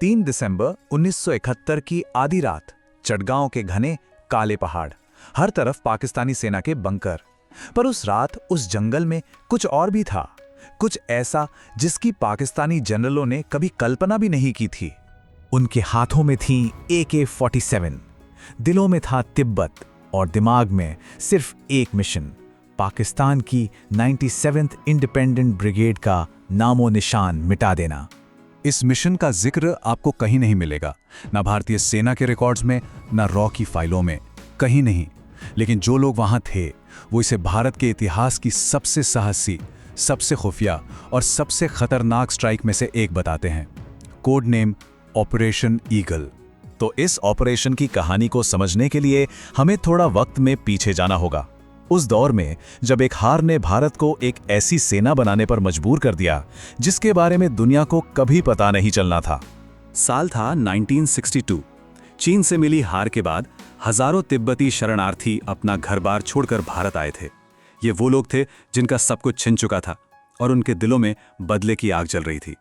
3 दिसंबर 1971 की आधी रात, चटगांव के घने काले पहाड़, हर तरफ पाकिस्तानी सेना के बंकर। पर उस रात उस जंगल में कुछ और भी था, कुछ ऐसा जिसकी पाकिस्तानी जनरलों ने कभी कल्पना भी नहीं की थी। उनके हाथों में थी AK-47, दिलों में था तिब्बत और दिमाग में सिर्फ एक मिशन, पाकिस्तान की 97th इंडिपेंडेंट ब्रिगेड का नामो निशान मिटा देना। इस मिशन का जिक्र आपको कहीं नहीं मिलेगा, ना भारतीय सेना के रिकॉर्ड्स में, ना रॉ की फाइलों में, कहीं नहीं। लेकिन जो लोग वहां थे वो इसे भारत के इतिहास की सबसे साहसी, सबसे खुफिया और सबसे खतरनाक स्ट्राइक में से एक बताते हैं। Code name operation eagle. तो इस ऑपरेशन की कहानी को समझने के लिए हमें थोड़ा वक्त में पीछे जाना होगा, उस दौर में जब एक हार ने भारत को एक ऐसी सेना बनाने पर मजबूर कर दिया जिसके बारे में दुनिया को कभी पता नहीं चलना था। साल था 1962। चीन से मिली हार के बाद हजारों तिब्बती शरणार्थी अपना घर-बार छोड़कर भारत आए थे। ये वो लोग थे जिनका सब कुछ छिन चुका था और उनके दिलों में बदले की आग जल रही थी।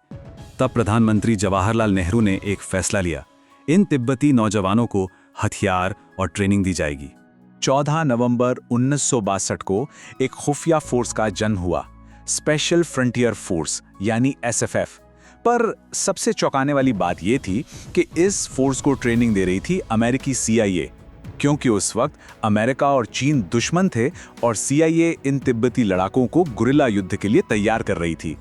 तब प्रधानमंत्री जवाहरलाल नेहरू ने एक फैसला लिया, इन तिब्बती नौजवानों को हथियार और ट्रेनिंग दी जाएगी। 14 नवंबर 1962 को एक खुफिया फोर्स का जन्म हुआ, स्पेशल फ्रंटियर फोर्स यानी SFF। पर सबसे चौंकाने वाली बात यह थी कि इस फोर्स को ट्रेनिंग दे रही थी अमेरिकी CIA, क्योंकि उस वक्त अमेरिका और चीन दुश्मन थे और CIA इन तिब्बती लड़ाकों को गुरिल्ला युद्ध के लिए तैयार कर रही थी।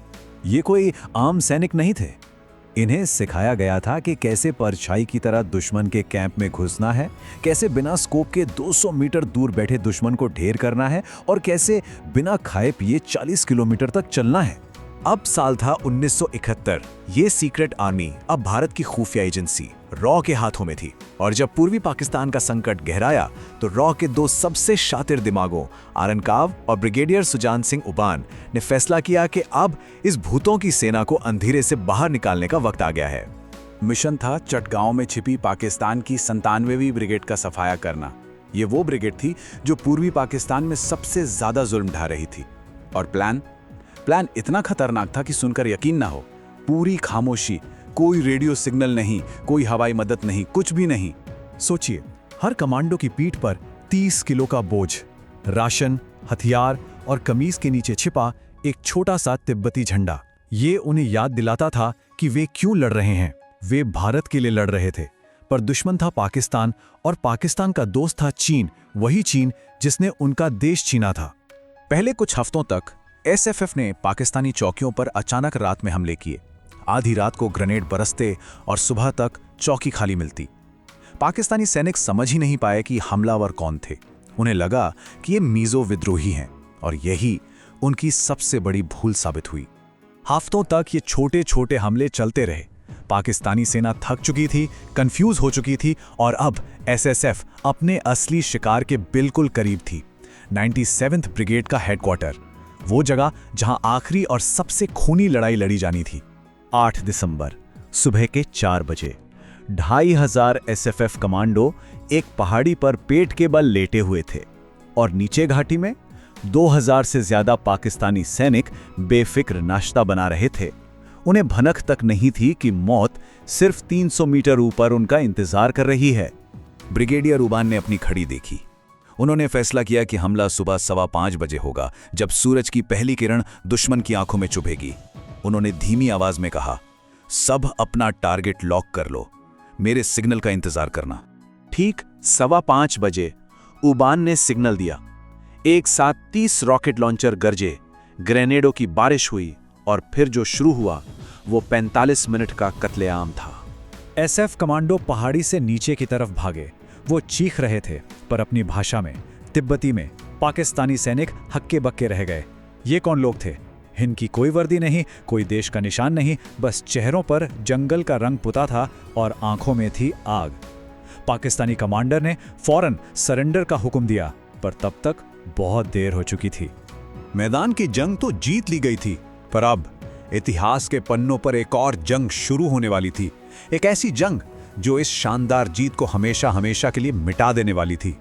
ये कोई आम सैनिक नहीं थे। इन्हें सिखाया गया था कि कैसे परछाई की तरह दुश्मन के कैंप में घुसना है, कैसे बिना स्कोप के 200 मीटर दूर बैठे दुश्मन को ढेर करना है और कैसे बिना खाए पिए 40 किलोमीटर तक चलना है। अब साल था 1971। ये सीक्रेट आर्मी अब भारत की खुफिया एजेंसी रॉ के हाथों में थी और जब पूर्वी पाकिस्तान का संकट गहराया तो रॉ के दो सबसे शातिर दिमागों आरनकाव और ब्रिगेडियर सुजान सिंह उबान ने फैसला किया कि अब इस भूतों की सेना को अंधेरे से बाहर निकालने का वक्त आ गया है। मिशन था चटगांव में छिपी पाकिस्तान की 97वीं ब्रिगेड का सफाया करना। ये वो ब्रिगेड थी जो पूर्वी पाकिस्तान में सबसे ज्यादा जुल्म ढा रही थी। और प्लान इतना खतरनाक था कि सुनकर यकीन ना हो। पूरी खामोशी, कोई रेडियो सिग्नल नहीं, कोई हवाई मदद नहीं, कुछ भी नहीं। सोचिए, हर कमांडो की पीठ पर 30 किलो का बोझ, राशन, हथियार और कमीज के नीचे छिपा एक छोटा सा तिब्बती झंडा। ये उन्हें याद दिलाता था कि वे क्यों लड़ रहे हैं। वे भारत के लिए लड़ रहे थे, पर दुश्मन था पाकिस्तान और पाकिस्तान का दोस्त था चीन, वही चीन जिसने उनका देश छीना था। पहले कुछ हफ्तों तक SFF ने पाकिस्तानी चौकियों पर अचानक रात में हमले किए। आधी रात को ग्रेनेड बरसते और सुबह तक चौकी खाली मिलती। पाकिस्तानी सैनिक समझ ही नहीं पाए कि हमलावर कौन थे। उन्हें लगा कि ये मीज़ो विद्रोही हैं और यही उनकी सबसे बड़ी भूल साबित हुई। हफ्तों तक ये छोटे छोटे हमले चलते रहे। पाकिस्तानी सेना थक चुकी थी, कंफ्यूज हो चुकी थी और अब SSF अपने असली शिकार के बिल्कुल करीब थी। 97th ब्रिगेड का हेडक्वार्टर, वो जगह जहां आखिरी और सबसे खूनी लड़ाई लड़ी जानी थी। 8 दिसंबर सुबह के 4 बजे 2500 SFF कमांडो एक पहाड़ी पर पेट के बल लेटे हुए थे और नीचे घाटी में 2000 से ज्यादा पाकिस्तानी सैनिक बेफिक्र नाश्ता बना रहे थे। उन्हें भनक तक नहीं थी कि मौत सिर्फ 300 मीटर ऊपर उनका इंतजार कर रही है। ब्रिगेडियर उबान ने अपनी घड़ी देखी। उन्होंने फैसला किया कि हमला सुबह 5:15 बजे होगा, जब सूरज की पहली किरण दुश्मन की आंखों में चुभेगी। उन्होंने धीमी आवाज में कहा, सब अपना टारगेट लॉक कर लो, मेरे सिग्नल का इंतजार करना। ठीक 5:15 बजे उबान ने सिग्नल दिया। एक साथ 30 रॉकेट लॉन्चर गरजे, ग्रेनेडों की बारिश हुई और फिर जो शुरू हुआ वो 45 मिनट का कत्लेआम था। SF कमांडो पहाड़ी से नीचे की तरफ भागे। वो चीख रहे थे, पर अपनी भाषा में, तिब्बती में। पाकिस्तानी सैनिक हक्के बक्के रह गए। ये कौन लोग थे? इनकी कोई वर्दी नहीं, कोई देश का निशान नहीं, बस चेहरों पर जंगल का रंग पुता था और आंखों में थी आग। पाकिस्तानी कमांडर ने फौरन सरेंडर का हुक्म दिया, पर तब तक बहुत देर हो चुकी थी। मैदान की जंग तो जीत ली गई थी, पर अब इतिहास के पन्नों पर एक और जंग शुरू होने वाली थी। एक ऐसी जंग जो इस शानदार जीत को हमेशा हमेशा के लिए मिटा देने वाली थी।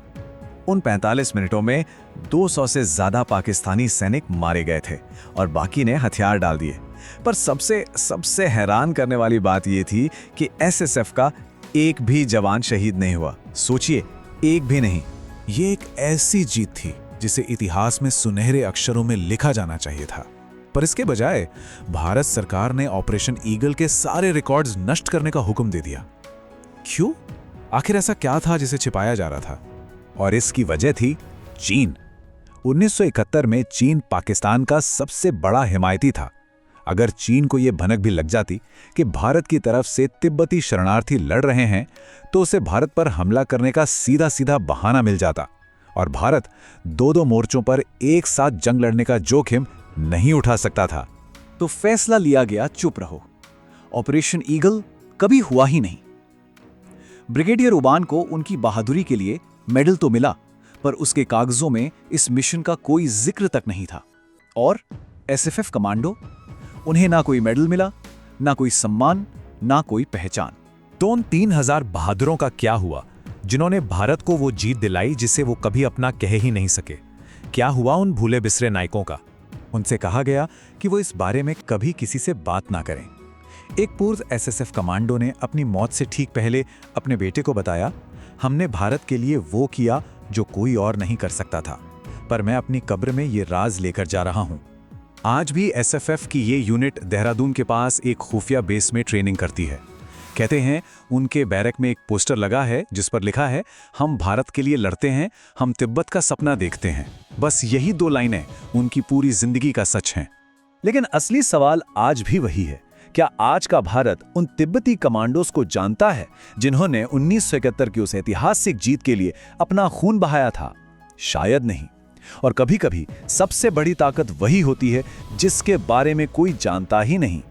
उन 45 मिनटों में 200 से ज्यादा पाकिस्तानी सैनिक मारे गए थे और बाकी ने हथियार डाल दिए। पर सबसे सबसे हैरान करने वाली बात यह थी कि एसएसएफ का एक भी जवान शहीद नहीं हुआ। सोचिए, एक भी नहीं। ये एक ऐसी जीत थी जिसे इतिहास में सुनहरे अक्षरों में लिखा जाना चाहिए था। पर इसके बजाय भारत सरकार ने ऑपरेशन ईगल के सारे रिकॉर्ड्स नष्ट करने का हुक्म दे दिया। क्यों? आखिर ऐसा क्या था जिसे छिपाया जा रहा था? और इसकी वजह थी चीन। 1971 में चीन पाकिस्तान का सबसे बड़ा हिमायती था। अगर चीन को यह भनक भी लग जाती कि भारत की तरफ से तिब्बती शरणार्थी लड़ रहे हैं, तो उसे भारत पर हमला करने का सीधा सीधा बहाना मिल जाता और भारत दो मोर्चों पर एक साथ जंग लड़ने का जोखिम नहीं उठा सकता था। तो फैसला लिया गया, चुप रहो। ऑपरेशन ईगल कभी हुआ ही नहीं। ब्रिगेडियर उबान को उनकी बहादुरी के लिए मेडल तो मिला, पर उसके कागजों में इस मिशन का कोई जिक्र तक नहीं था। और एसएफएफ कमांडो, उन्हें ना कोई मेडल मिला, ना कोई सम्मान, ना कोई पहचान। तो उन 3000 बहादुरों का क्या हुआ जिन्होंने भारत को वो जीत दिलाई जिसे वो कभी अपना कह ही नहीं सके? क्या हुआ उन भूले बिसरे नायकों का? उनसे कहा गया कि वो इस बारे में कभी किसी से बात ना करें। एक पूर्व एसएसएफ कमांडो ने अपनी मौत से ठीक पहले अपने बेटे को बताया, हमने भारत के लिए वो किया जो कोई और नहीं कर सकता था, पर मैं अपनी कब्र में ये राज लेकर जा रहा हूं। आज भी एसएफएफ की ये यूनिट देहरादून के पास एक खुफिया बेस में ट्रेनिंग करती है। कहते हैं उनके बैरक में एक पोस्टर लगा है जिस पर लिखा है, हम भारत के लिए लड़ते हैं, हम तिब्बत का सपना देखते हैं। बस यही 2 लाइनें उनकी पूरी जिंदगी का सच हैं। लेकिन असली सवाल आज भी वही है, क्या आज का भारत उन तिब्बती कमांडोज को जानता है जिन्होंने 1971 की उस ऐतिहासिक जीत के लिए अपना खून बहाया था? शायद नहीं। और कभी-कभी सबसे बड़ी ताकत वही होती है जिसके बारे में कोई जानता ही नहीं।